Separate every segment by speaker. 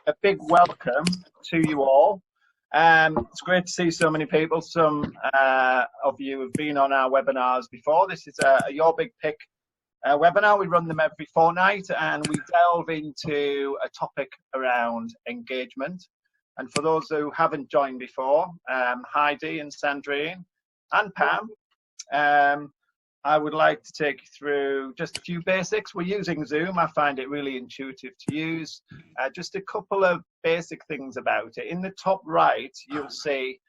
Speaker 1: a big welcome to you all. It's great to see so many people. Some of you have been on our webinars before. This is a Your Big Pick webinar. We run them every fortnight, and we delve into a topic around engagement. And for those who haven't joined before, Heidi and Sandrine and Pam, I would like to take you through just a few basics. We're using Zoom. I find it really intuitive to use. Just a couple of basic things about it. In the top right, you'll see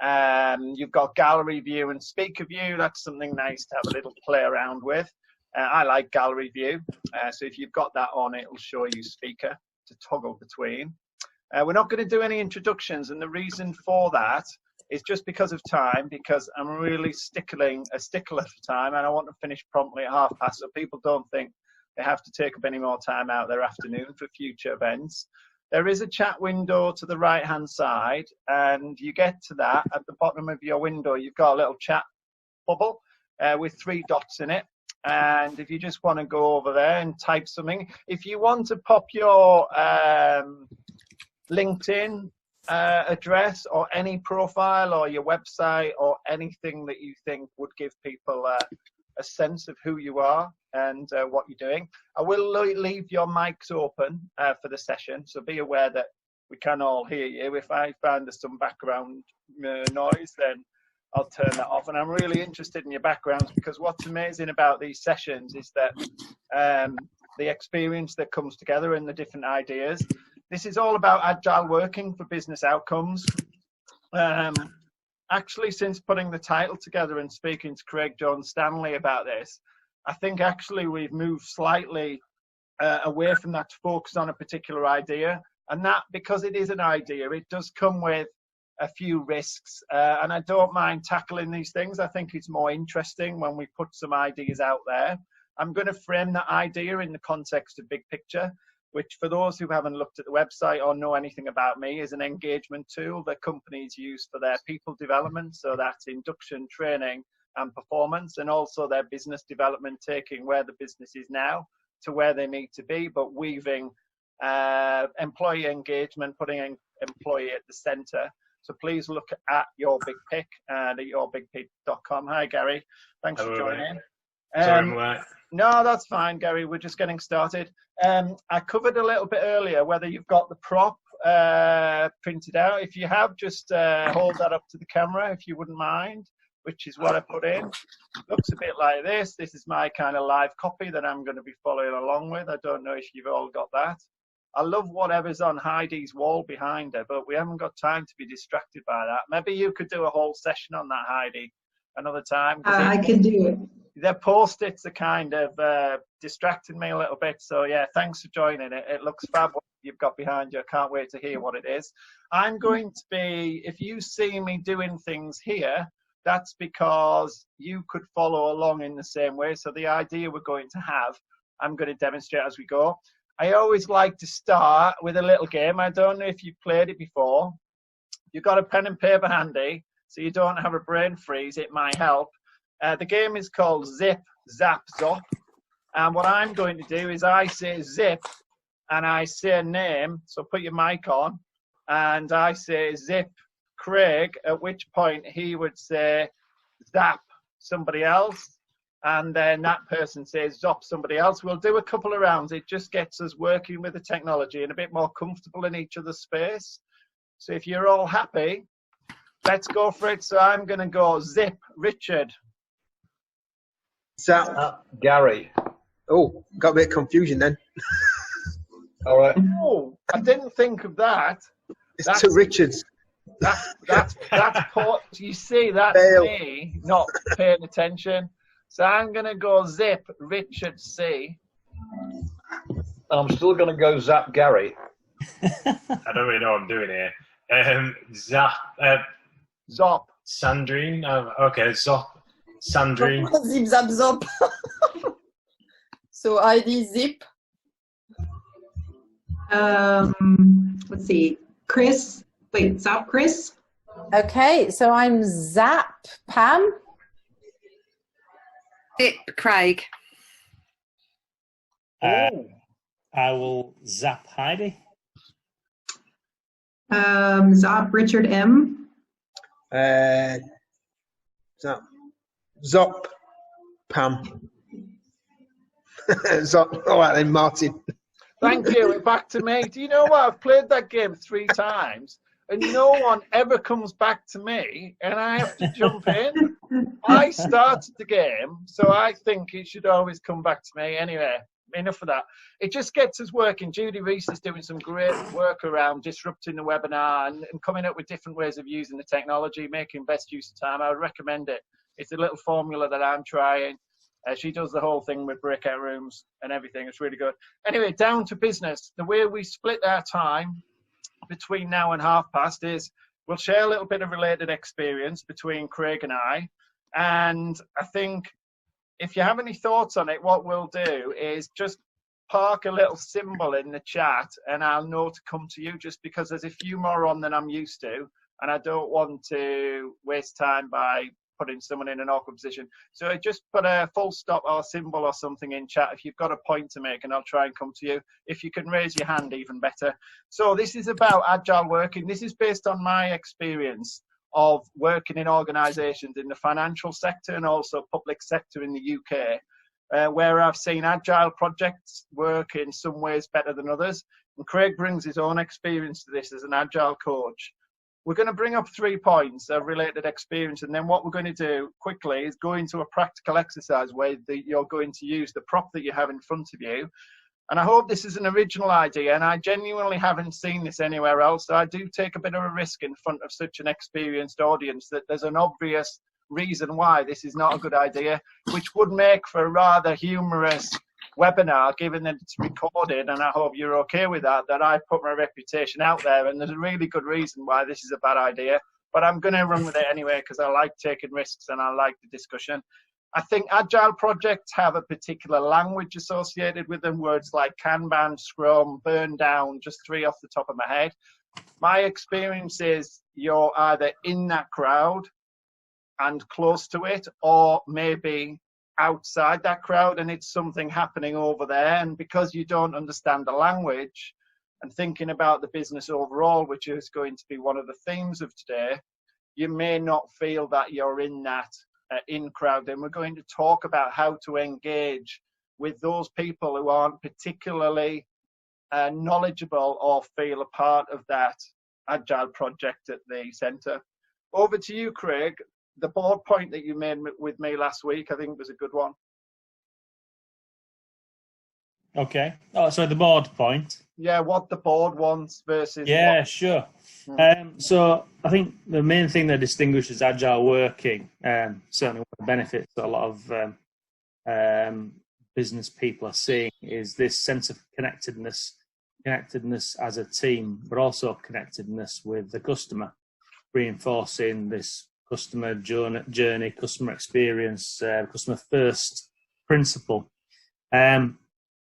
Speaker 1: you've got gallery view and speaker view. That's something nice to have a little play around with. I like gallery view. So if you've got that on, it'll show you speaker to toggle between. We're not going to do any introductions, and the reason for that is just because of time, because I'm really a stickler for time, and I want to finish promptly at 12:30 so people don't think they have to take up any more time out their afternoon for future events. There is a chat window to the right hand side, and you get to that at the bottom of your window. You've got a little chat bubble with 3 dots in it, and if you just want to go over there and type something, if you want to pop your LinkedIn address or any profile or your website or anything that you think would give people a sense of who you are and what you're doing. I will leave your mics open for the session, so be aware that we can all hear you. If I find there's some background noise, then I'll turn that off. And I'm really interested in your backgrounds, because what's amazing about these sessions is that the experience that comes together and the different ideas. This is all about agile working for business outcomes. Actually, since putting the title together and speaking to Craig Jones Stanley about this, I think actually we've moved slightly away from that to focus on a particular idea. And that, because it is an idea, it does come with a few risks. And I don't mind tackling these things. I think it's more interesting when we put some ideas out there. I'm going to frame that idea in the context of big picture, which, for those who haven't looked at the website or know anything about me, is an engagement tool that companies use for their people development. So that's induction, training, and performance, and also their business development, taking where the business is now to where they need to be, but weaving employee engagement, putting employee at the center. So please look at Your Big Pick and at yourbigpick.com. Hi, Gary. Thanks for joining.
Speaker 2: Sorry,
Speaker 1: no, that's fine, Gary. We're just getting started. I covered a little bit earlier whether you've got the prop printed out. If you have, just hold that up to the camera if you wouldn't mind, which is what I put in. Looks a bit like this. This is my kind of live copy that I'm going to be following along with. I don't know if you've all got that. I love whatever's on Heidi's wall behind her, but we haven't got time to be distracted by that. Maybe you could do a whole session on that, Heidi, another time.
Speaker 3: I can do it.
Speaker 1: Their post-its are kind of distracting me a little bit. So, yeah, thanks for joining. It looks fab what you've got behind you. I can't wait to hear what it is. I'm going to be, if you see me doing things here, that's because you could follow along in the same way. So the idea we're going to have, I'm going to demonstrate as we go. I always like to start with a little game. I don't know if you've played it before. You've got a pen and paper handy, so you don't have a brain freeze. It might help. The game is called Zip, Zap, Zop. And what I'm going to do is I say zip and I say a name. So put your mic on. And I say zip Craig, at which point he would say zap somebody else. And then that person says zop somebody else. We'll do a couple of rounds. It just gets us working with the technology and a bit more comfortable in each other's space. So if you're all happy, let's go for it. So I'm going to go zip Richard.
Speaker 4: Zap Gary. Oh, got a bit of confusion then.
Speaker 1: All right. Oh, I didn't think of that.
Speaker 4: It's two Richards.
Speaker 1: That's poor. You see, that's me not paying attention. So I'm going to go zip Richard C.
Speaker 5: I'm still going to go zap Gary.
Speaker 2: I don't really know what I'm doing here.
Speaker 1: Zop.
Speaker 2: Sandrine. Okay, Zop. Sandrine.
Speaker 3: Zip, zap, zop. So ID zip.
Speaker 6: Let's see. Chris. Wait, zap Chris.
Speaker 7: Okay, so I'm zap Pam.
Speaker 8: Zip Craig.
Speaker 9: I will zap Heidi.
Speaker 6: Zop Richard M.
Speaker 4: Zop Pam. Zop. All right then, Martin.
Speaker 1: Thank you. Back to me. Do you know what? I've played that game 3 times and no one ever comes back to me and I have to jump in. I started the game, so I think it should always come back to me. Anyway, enough of that. It just gets us working. Judy Reese is doing some great work around disrupting the webinar and coming up with different ways of using the technology, making best use of time. I would recommend it. It's a little formula that I'm trying. She does the whole thing with breakout rooms and everything. It's really good. Anyway, down to business. The way we split our time between now and past is we'll share a little bit of related experience between Craig and I. And I think if you have any thoughts on it, what we'll do is just park a little symbol in the chat and I'll know to come to you, just because there's a few more on than I'm used to. And I don't want to waste time by putting someone in an awkward position. So just put a full stop or symbol or something in chat if you've got a point to make, and I'll try and come to you. If you can raise your hand, even better. So this is about agile working. This is based on my experience of working in organizations in the financial sector and also public sector in the UK, where I've seen agile projects work in some ways better than others. And Craig brings his own experience to this as an agile coach. We're going to bring up 3 points of related experience, and then what we're going to do quickly is go into a practical exercise where you're going to use the prop that you have in front of you. And I hope this is an original idea, and I genuinely haven't seen this anywhere else. So I do take a bit of a risk in front of such an experienced audience that there's an obvious reason why this is not a good idea, which would make for a rather humorous webinar, given that it's recorded, and I hope you're okay with that I put my reputation out there, and there's a really good reason why this is a bad idea, but I'm going to run with it anyway because I like taking risks and I like the discussion. I think agile projects have a particular language associated with them, words like Kanban, Scrum, Burn Down, just 3 off the top of my head. My experience is you're either in that crowd and close to it, or maybe outside that crowd and it's something happening over there, and because you don't understand the language and thinking about the business overall, which is going to be one of the themes of today, you may not feel that you're in that in crowd. And we're going to talk about how to engage with those people who aren't particularly knowledgeable or feel a part of that agile project at the center. Over to you, Craig. The board point that you made with me last week, I think was a good one.
Speaker 8: Okay. Oh, so the board point.
Speaker 1: Yeah, what the board wants versus.
Speaker 8: Yeah, sure. So I think the main thing that distinguishes agile working, certainly one of the benefits that a lot of business people are seeing, is this sense of connectedness as a team, but also connectedness with the customer, reinforcing this customer journey, customer experience, customer first principle,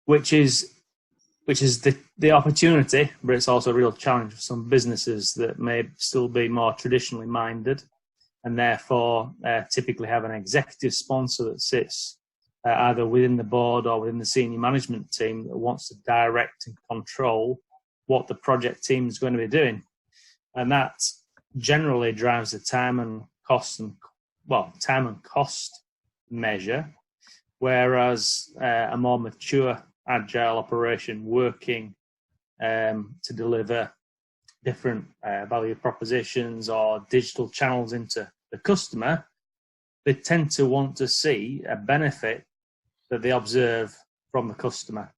Speaker 8: which is the opportunity, but it's also a real challenge for some businesses that may still be more traditionally minded, and therefore typically have an executive sponsor that sits either within the board or within the senior management team that wants to direct and control what the project team is going to be doing, and that generally drives the time and cost measure, whereas a more mature agile operation working to deliver different value propositions or digital channels into the customer, they tend to want to see a benefit that they observe from the customer.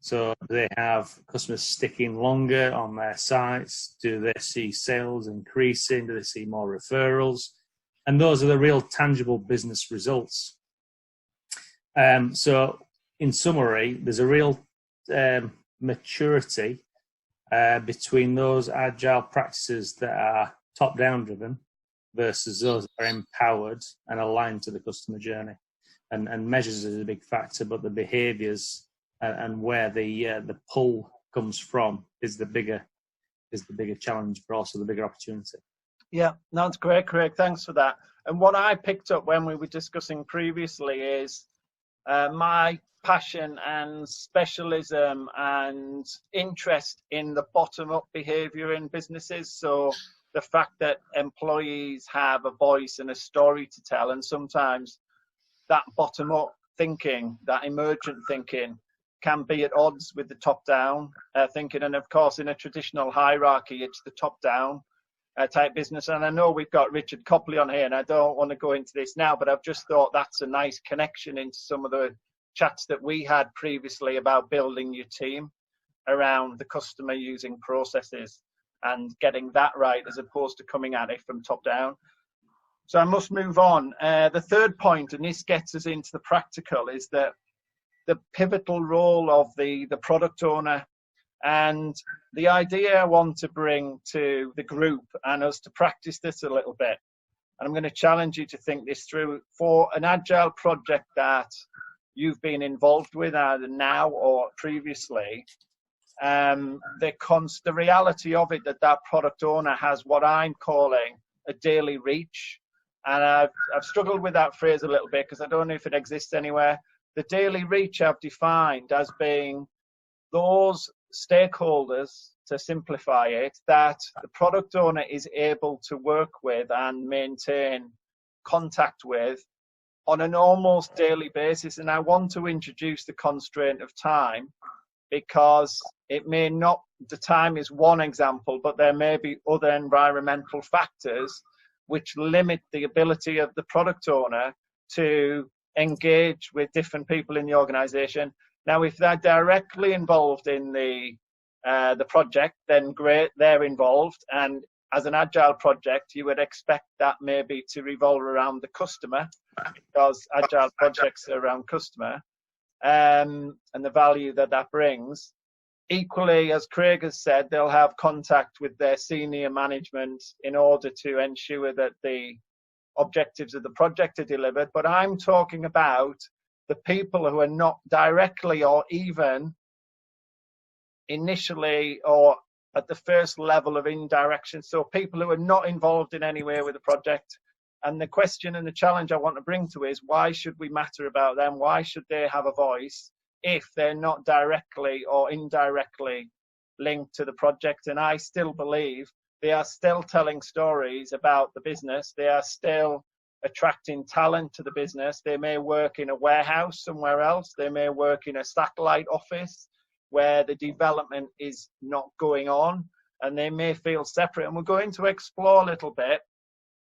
Speaker 8: So do they have customers sticking longer on their sites? Do they see sales increasing? Do they see more referrals? And those are the real tangible business results. So in summary, there's a real maturity between those agile practices that are top-down driven versus those that are empowered and aligned to the customer journey. And measures is a big factor, but the behaviours and where the pull comes from is the bigger challenge, but also the bigger opportunity.
Speaker 1: Yeah, that's great, Craig. Thanks for that. And what I picked up when we were discussing previously is my passion and specialism and interest in the bottom-up behavior in businesses. So the fact that employees have a voice and a story to tell, and sometimes that bottom-up thinking, that emergent thinking, can be at odds with the top-down thinking. And of course, in a traditional hierarchy, it's the top-down type business. And I know we've got Richard Copley on here, and I don't want to go into this now, but I've just thought that's a nice connection into some of the chats that we had previously about building your team around the customer using processes and getting that right, as opposed to coming at it from top down. So I must move on. The third point, and this gets us into the practical, is that the pivotal role of the product owner. And the idea I want to bring to the group and us to practice this a little bit, and I'm going to challenge you to think this through, for an Agile project that you've been involved with either now or previously, the reality of it, that product owner has what I'm calling a daily reach. And I've struggled with that phrase a little bit because I don't know if it exists anywhere. The daily reach I've defined as being those stakeholders, to simplify it, that the product owner is able to work with and maintain contact with on an almost daily basis. And I want to introduce the constraint of time, because it may not, the time is one example, but there may be other environmental factors which limit the ability of the product owner to engage with different people in the organization. Now, if they're directly involved in the project, then great, they're involved. And as an Agile project, you would expect that maybe to revolve around the customer, because Agile projects are around customer and the value that that brings. Equally, as Craig has said, they'll have contact with their senior management in order to ensure that the objectives of the project are delivered. But I'm talking about the people who are not directly or even initially or at the first level of indirection. So people who are not involved in any way with the project. And the question and the challenge I want to bring to is, why should we matter about them? Why should they have a voice if they're not directly or indirectly linked to the project? And I still believe they are still telling stories about the business. They are still attracting talent to the business. They may work in a warehouse somewhere else. They may work in a satellite office where the development is not going on, and they may feel separate. And we're going to explore a little bit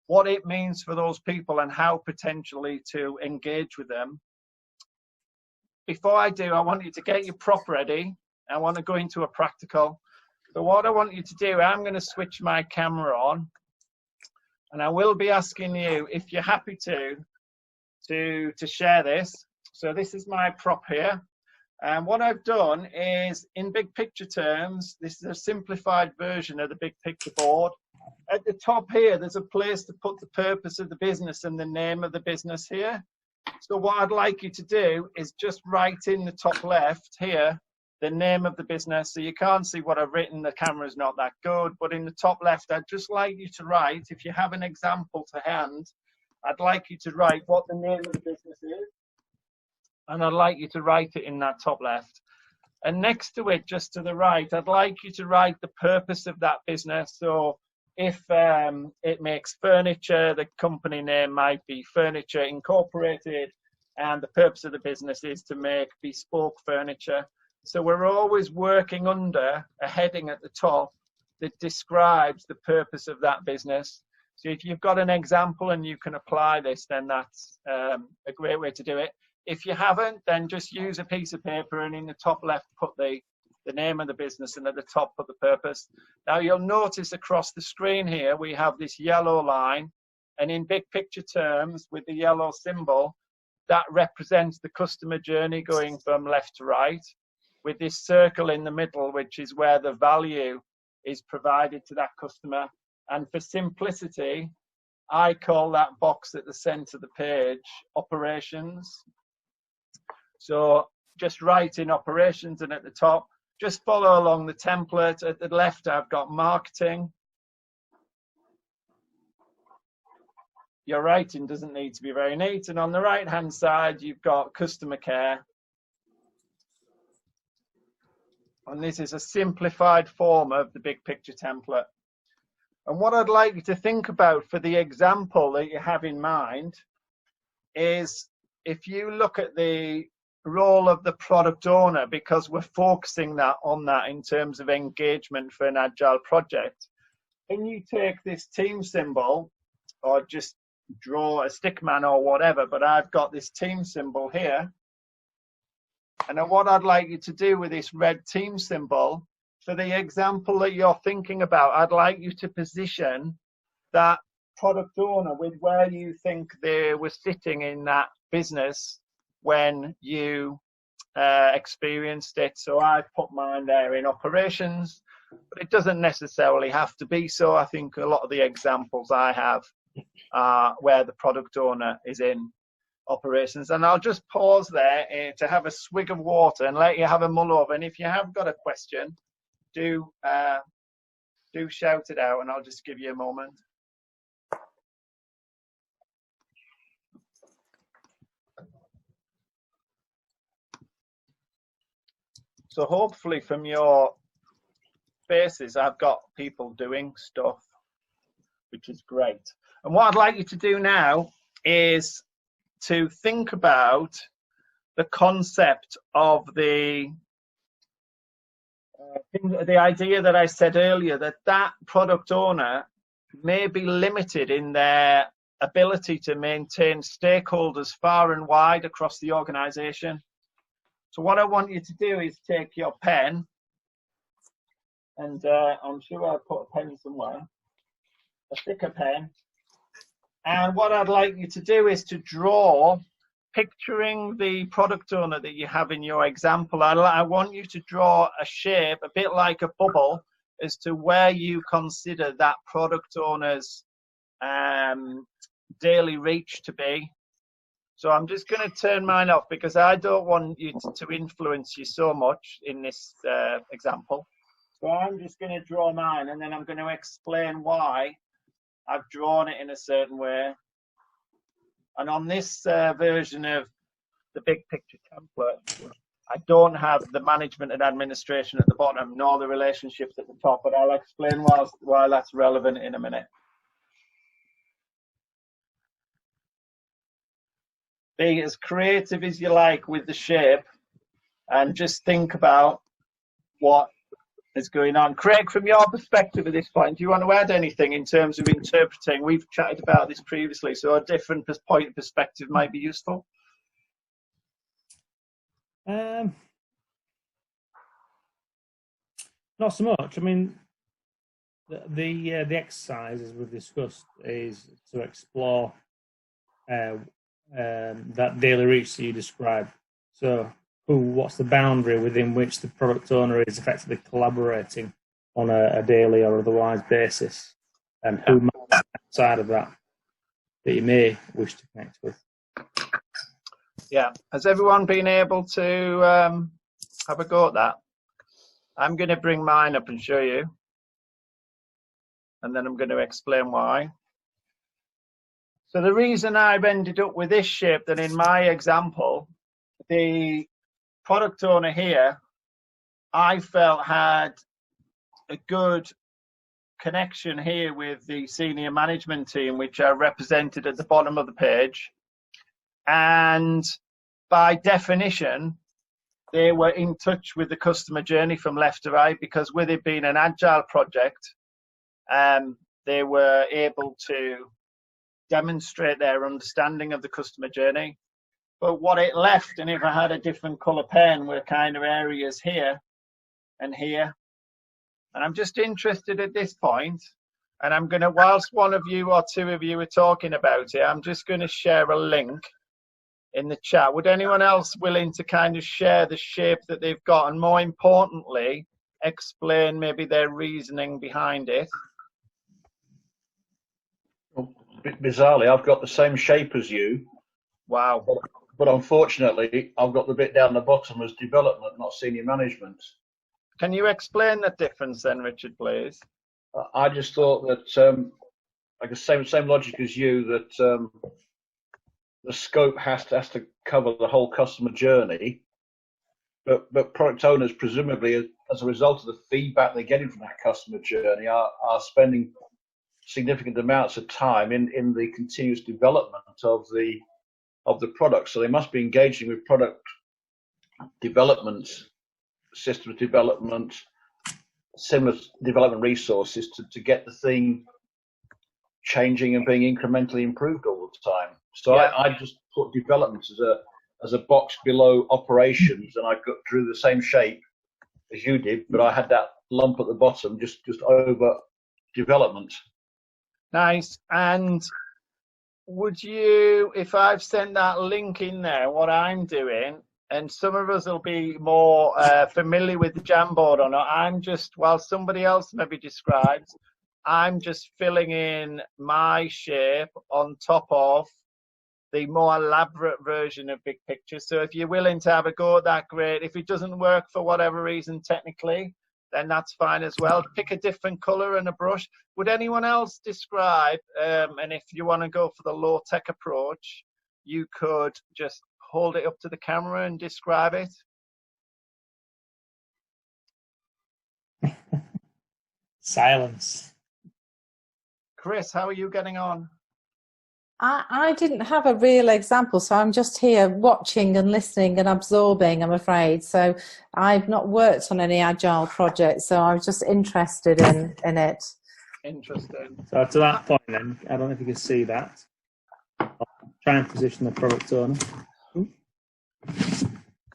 Speaker 1: what it means for those people and how potentially to engage with them. Before I do, I want you to get your prop ready. I want to go into a practical. So what I want you to do, I'm going to switch my camera on, and I will be asking you if you're happy to share this. So this is my prop here. And what I've done is, in big picture terms, this is a simplified version of the big picture board. At the top here, there's a place to put the purpose of the business and the name of the business here. So what I'd like you to do is just write in the top left here the name of the business. So you can't see what I've written, the camera's not that good, but in the top left, I'd just like you to write, if you have an example to hand, I'd like you to write what the name of the business is. And I'd like you to write it in that top left. And next to it, just to the right, I'd like you to write the purpose of that business. So if it makes furniture, the company name might be Furniture Incorporated, and the purpose of the business is to make bespoke furniture. So we're always working under a heading at the top that describes the purpose of that business. So if you've got an example and you can apply this, then that's a great way to do it. If you haven't, then just use a piece of paper and in the top left put the name of the business, and at the top put the purpose. Now you'll notice across the screen here we have this yellow line, and in big picture terms with the yellow symbol, that represents the customer journey going from left to right, with this circle in the middle, which is where the value is provided to that customer. And for simplicity, I call that box at the center of the page operations. So just write in operations, and at the top, just follow along the template. At the left, I've got marketing. your writing doesn't need to be very neat. And on the right-hand side, you've got customer care. And this is a simplified form of the big picture template. And what I'd like you to think about for the example that you have in mind is if you look at the role of the product owner, because we're focusing on that in terms of engagement for an agile project. Can you take this team symbol or just draw a stick man or whatever, but I've got this team symbol here. And then what I'd like you to do with this red team symbol, for the example that you're thinking about, I'd like you to position that product owner with where you think they were sitting in that business when you experienced it. So I put mine there in operations, but it doesn't necessarily have to be so. I think a lot of the examples I have are where the product owner is in operations. And I'll just pause there to have a swig of water and let you have a mull over. And if you have got a question, do shout it out, and I'll just give you a moment. So hopefully from your faces, I've got people doing stuff, which is great. And what I'd like you to do now is to think about the concept of the idea that I said earlier, that product owner may be limited in their ability to maintain stakeholders far and wide across the organization. So what I want you to do is take your pen, and I'm sure I'll put a pen somewhere, a thicker pen. And what I'd like you to do is to draw, picturing the product owner that you have in your example. I want you to draw a shape, a bit like a bubble, as to where you consider that product owner's daily reach to be. So I'm just going to turn mine off because I don't want you to influence you so much in this example. So I'm just going to draw mine, and then I'm going to explain why I've drawn it in a certain way. And on this version of the big picture template, I don't have the management and administration at the bottom, nor the relationships at the top, but I'll explain why that's relevant in a minute. Be as creative as you like with the shape, and just think about what is going on. Craig, from your perspective at this point, do you want to add anything in terms of interpreting? We've chatted about this previously, so a different point of perspective might be useful.
Speaker 8: Not so much. I mean, the exercise, as we've discussed, is to explore that daily reach that you described. So, what's the boundary within which the product owner is effectively collaborating on a daily or otherwise basis, and who might be outside of that you may wish to connect with?
Speaker 1: Yeah. Has everyone been able to have a go at that? I'm going to bring mine up and show you, and then I'm going to explain why. So the reason I've ended up with this shape, that in my example, the product owner here, I felt had a good connection here with the senior management team, which are represented at the bottom of the page. And by definition, they were in touch with the customer journey from left to right, because with it being an agile project, they were able to demonstrate their understanding of the customer journey. But what it left, and if I had a different color pen, were kind of areas here and here. And I'm just interested at this point, and I'm going to, whilst one of you or two of you are talking about it, I'm just going to share a link in the chat. Would anyone else willing to kind of share the shape that they've got, and more importantly, explain maybe their reasoning behind it?
Speaker 5: Well, bizarrely, I've got the same shape as you.
Speaker 1: Wow.
Speaker 5: But unfortunately, I've got the bit down the bottom as development, not senior management.
Speaker 1: Can you explain the difference then, Richard, please?
Speaker 5: I just thought that like the same logic as you, that the scope has to cover the whole customer journey, but product owners, presumably as a result of the feedback they're getting from that customer journey, are spending significant amounts of time in the continuous development of the product. So they must be engaging with product development, systems development, similar development resources to get the thing changing and being incrementally improved all the time. So
Speaker 1: Yeah.
Speaker 5: I just put development as a box below operations, and I drew the same shape as you did, but I had that lump at the bottom just over development.
Speaker 1: Nice. And would you, if I've sent that link in there, what I'm doing, and some of us will be more familiar with the Jamboard or not, I'm just, while somebody else maybe describes, I'm just filling in my shape on top of the more elaborate version of Big Picture. So if you're willing to have a go at that, great. If it doesn't work for whatever reason technically, then that's fine as well. Pick a different color and a brush. Would anyone else describe, and if you want to go for the low-tech approach, you could just hold it up to the camera and describe it?
Speaker 8: Silence.
Speaker 1: Chris, how are you getting on?
Speaker 7: I didn't have a real example, so I'm just here watching and listening and absorbing, I'm afraid. So I've not worked on any Agile projects, so I was just interested in it.
Speaker 1: Interesting.
Speaker 8: So to that point then, I don't know if you can see that. I'll try and position the product owner.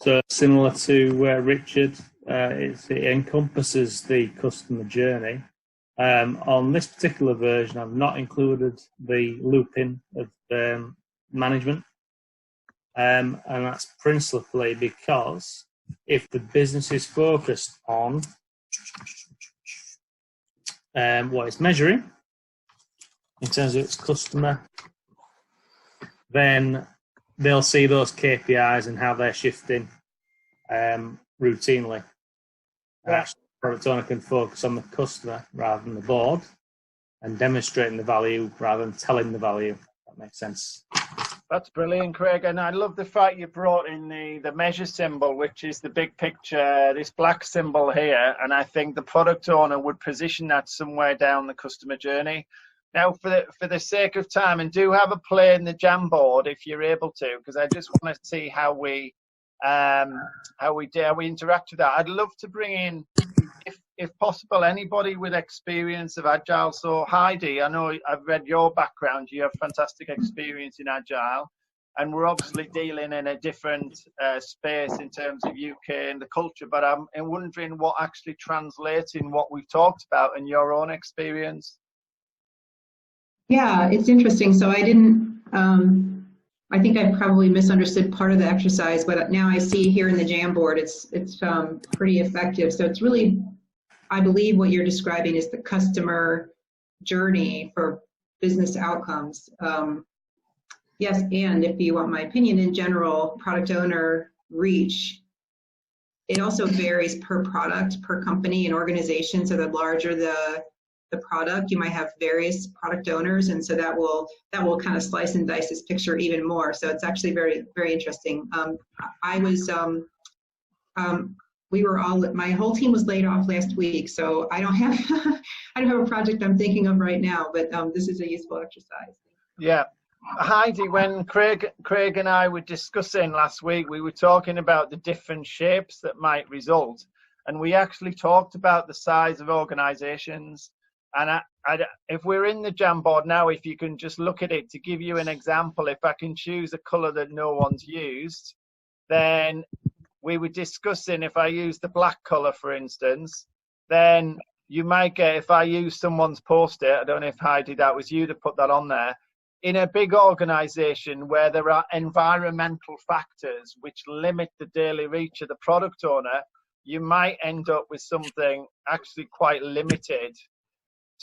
Speaker 8: So similar to Richard, it encompasses the customer journey. On this particular version, I've not included the looping of management, and that's principally because if the business is focused on what it's measuring in terms of its customer, then they'll see those KPIs and how they're shifting routinely.
Speaker 1: Yeah.
Speaker 8: Product owner can focus on the customer rather than the board, and demonstrating the value rather than telling the value. That makes sense.
Speaker 1: That's brilliant, Craig. And I love the fact you brought in the measure symbol, which is the big picture, this black symbol here. And I think the product owner would position that somewhere down the customer journey. Now, for the sake of time, and do have a play in the Jamboard if you're able to, because I just want to see how we interact with that. I'd love to bring in, if possible, anybody with experience of Agile. So Heidi, I know I've read your background. You have fantastic experience in Agile, and we're obviously dealing in a different space in terms of UK and the culture, but I'm wondering what actually translates in what we've talked about in your own experience.
Speaker 6: Yeah, it's interesting. So I didn't, I think I probably misunderstood part of the exercise, but now I see here in the Jamboard, it's pretty effective. So it's really, I believe what you're describing is the customer journey for business outcomes. Yes, and if you want my opinion, in general, product owner reach, it also varies per product, per company and organization. So the larger the product, you might have various product owners, and so that will kind of slice and dice this picture even more. So it's actually very, very interesting. We were all, my whole team was laid off last week, so I don't have a project I'm thinking of right now, but this is a useful exercise.
Speaker 1: Yeah. Heidi, when Craig and I were discussing last week, we were talking about the different shapes that might result, and we actually talked about the size of organizations. And if we're in the Jamboard now, if you can just look at it to give you an example, if I can choose a color that no one's used, then we were discussing, if I use the black color, for instance, then you might get, if I use someone's post-it, I don't know if Heidi, that was you to put that on there, in a big organization where there are environmental factors which limit the daily reach of the product owner, you might end up with something actually quite limited.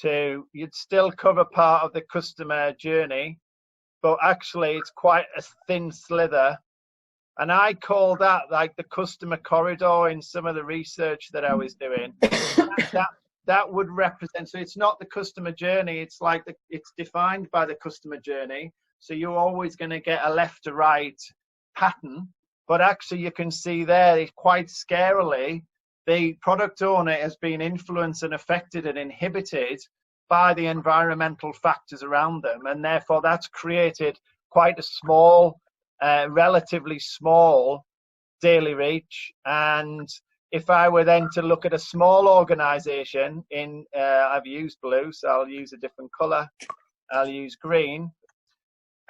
Speaker 1: You'd still cover part of the customer journey, but actually it's quite a thin slither. And I call that like the customer corridor in some of the research that I was doing. that would represent, so it's not the customer journey, it's like it's defined by the customer journey. So you're always going to get a left to right pattern, but actually you can see there quite scarily the product owner has been influenced and affected and inhibited by the environmental factors around them, and therefore that's created quite a small, relatively small daily reach. And if I were then to look at a small organization in, I've used blue, so I'll use a different color. I'll use green.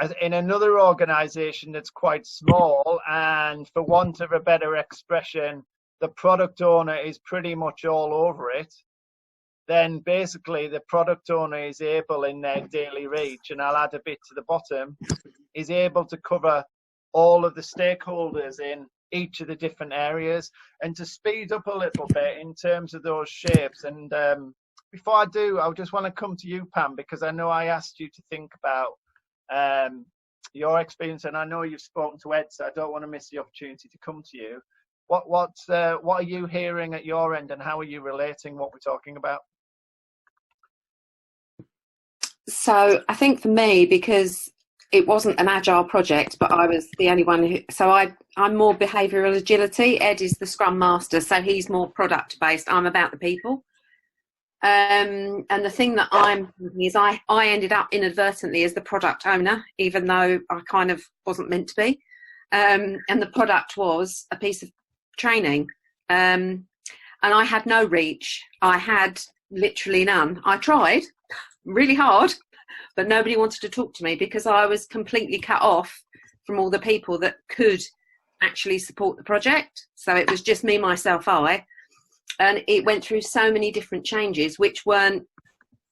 Speaker 1: As in another organization that's quite small, and for want of a better expression, the product owner is pretty much all over it, then basically the product owner is able in their daily reach, and I'll add a bit to the bottom, is able to cover all of the stakeholders in each of the different areas. And to speed up a little bit in terms of those shapes, and before I do, I just want to come to you, Pam, because I know I asked you to think about your experience, and I know you've spoken to Ed, so I don't want to miss the opportunity to come to you. What are you hearing at your end, and how are you relating what we're talking about?
Speaker 9: So I think for me, because it wasn't an agile project, but I was the only one who, so I'm more behavioural agility. Ed is the Scrum Master, so he's more product based. I'm about the people. And the thing that I'm thinking is I ended up inadvertently as the product owner, even though I kind of wasn't meant to be. And the product was a piece of training. And I had no reach. I had literally none. I tried really hard, but nobody wanted to talk to me because I was completely cut off from all the people that could actually support the project. So it was just me, myself, I. And it went through so many different changes, which weren't,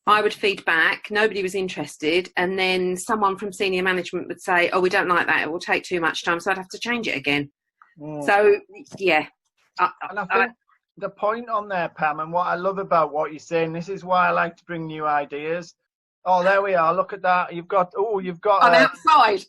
Speaker 9: I would feed back, nobody was interested, and then someone from senior management would say, oh, we don't like that, it will take too much time, so I'd have to change it again. So, yeah.
Speaker 1: And I think the point on there, Pam, and what I love about what you're saying, this is why I like to bring new ideas. Oh, there we are, look at that. You've got
Speaker 9: I'm outside.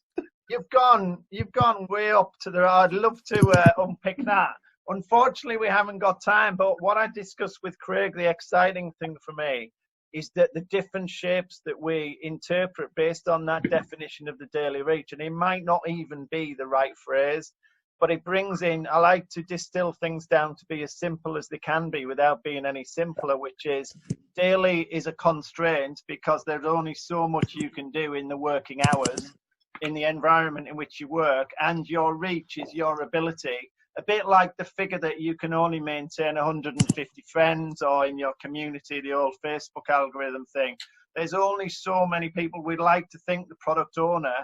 Speaker 1: You've gone way up to the, I'd love to unpick that. Unfortunately, we haven't got time, but what I discussed with Craig, the exciting thing for me is that the different shapes that we interpret based on that definition of the daily reach, and it might not even be the right phrase, but it brings in, I like to distill things down to be as simple as they can be without being any simpler, which is daily is a constraint because there's only so much you can do in the working hours, in the environment in which you work, and your reach is your ability. A bit like the figure that you can only maintain 150 friends, or in your community, the old Facebook algorithm thing. There's only so many people. We'd like to think the product owner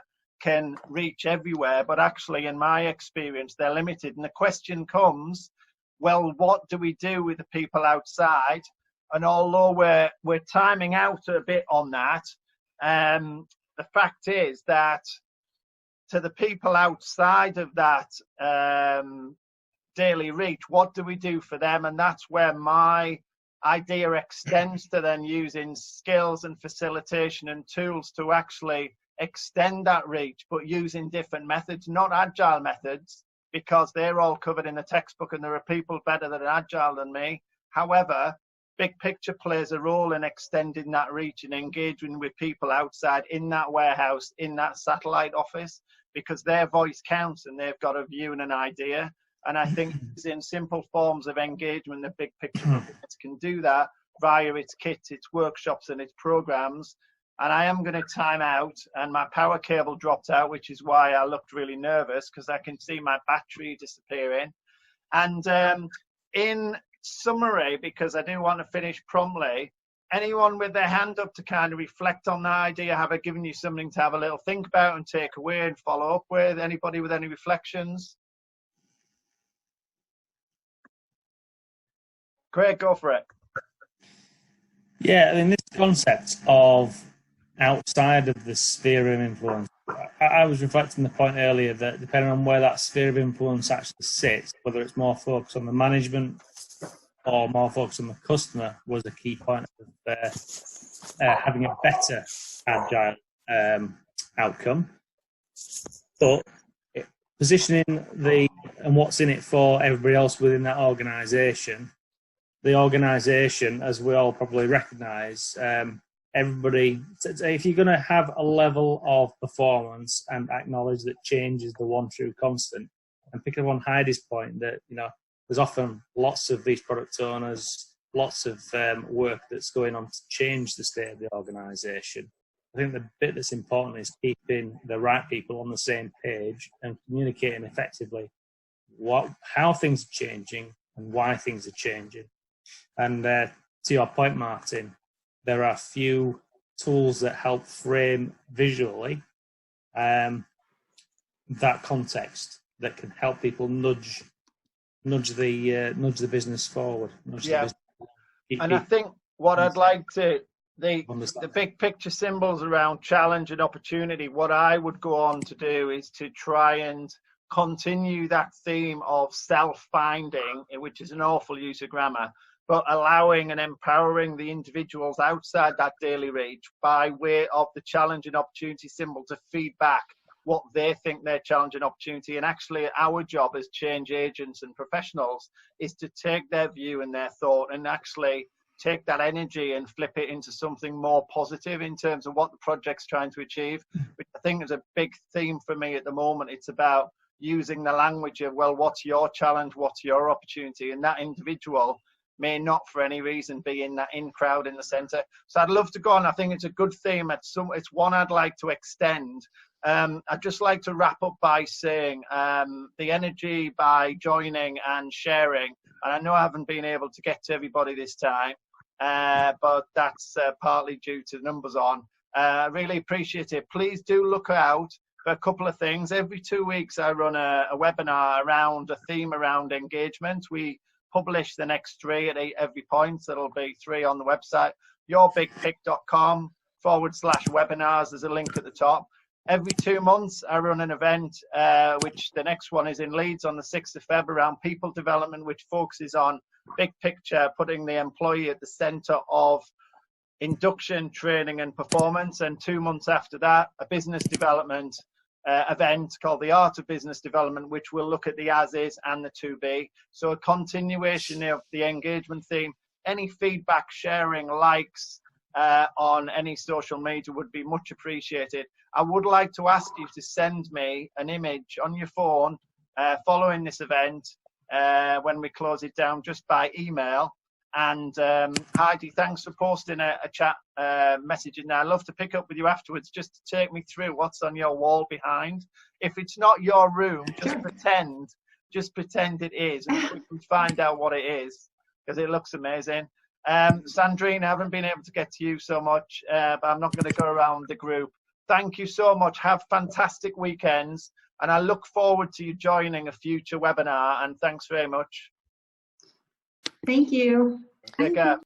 Speaker 1: can reach everywhere, but actually, in my experience, they're limited. And the question comes, well, what do we do with the people outside? And although we're timing out a bit on that, the fact is that to the people outside of that daily reach, what do we do for them? And that's where my idea extends to then using skills and facilitation and tools to actually extend that reach, but using different methods, not agile methods, because they're all covered in the textbook and there are people better than agile than me. However, big picture plays a role in extending that reach and engaging with people outside in that warehouse, in that satellite office, because their voice counts and they've got a view and an idea. And I think in simple forms of engagement, the big picture can do that via its kits, its workshops and its programs. And I am going to time out, and my power cable dropped out, which is why I looked really nervous, because I can see my battery disappearing. And in summary, because I do want to finish promptly, anyone with their hand up to kind of reflect on that idea, have I given you something to have a little think about and take away and follow up with? Anybody with any reflections? Craig, go for it.
Speaker 8: Yeah, I mean, this concept of outside of the sphere of influence, I was reflecting the point earlier that depending on where that sphere of influence actually sits, whether it's more focused on the management or more focused on the customer, was a key point of having a better agile outcome. But positioning and what's in it for everybody else within that organisation the organisation, as we all probably recognise, everybody, if you're going to have a level of performance and acknowledge that change is the one true constant, and pick up on Heidi's point that, you know, there's often lots of these product owners, lots of work that's going on to change the state of the organisation. I think the bit that's important is keeping the right people on the same page and communicating effectively how things are changing and why things are changing. And to your point, Martin, there are few tools that help frame visually that context that can help people nudge the business forward.
Speaker 1: I think what I'd like to the big picture symbols around challenge and opportunity. What I would go on to do is to try and continue that theme of self-finding, which is an awful use of grammar, but allowing and empowering the individuals outside that daily reach by way of the challenge and opportunity symbol to feed back what they think their challenge and opportunity. And actually our job as change agents and professionals is to take their view and their thought and actually take that energy and flip it into something more positive in terms of what the project's trying to achieve, which I think is a big theme for me at the moment. It's about using the language of, well, what's your challenge, what's your opportunity, and that individual may not for any reason be in that in crowd in the center. So I'd love to go on. I think it's a good theme. It's one I'd like to extend. I'd just like to wrap up by saying the energy by joining and sharing, and I know I haven't been able to get to everybody this time, but that's partly due to the numbers on. I really appreciate it. Please do look out for a couple of things. Every 2 weeks I run a webinar around a theme around engagement. We publish the next 3 at every point, so there'll be 3 on the website, yourbigpick.com/webinars. There's a link at the top. Every 2 months I run an event, which the next one is in Leeds on the 6th of February, around people development, which focuses on big picture, putting the employee at the center of induction, training and performance. And 2 months after that, a business development event called the Art of Business Development, which will look at the as is and the to be. So a continuation of the engagement theme. Any feedback, sharing, likes on any social media would be much appreciated. I would like to ask you to send me an image on your phone following this event when we close it down, just by email. And Heidi, thanks for posting a chat message in there. I'd love to pick up with you afterwards just to take me through what's on your wall behind. If it's not your room, just pretend it is, and we can find out what it is, because it looks amazing. Sandrine, I haven't been able to get to you so much, but I'm not going to go around the group. Thank you so much. Have fantastic weekends, and I look forward to you joining a future webinar, and thanks very much.
Speaker 6: Thank you.
Speaker 1: Take care.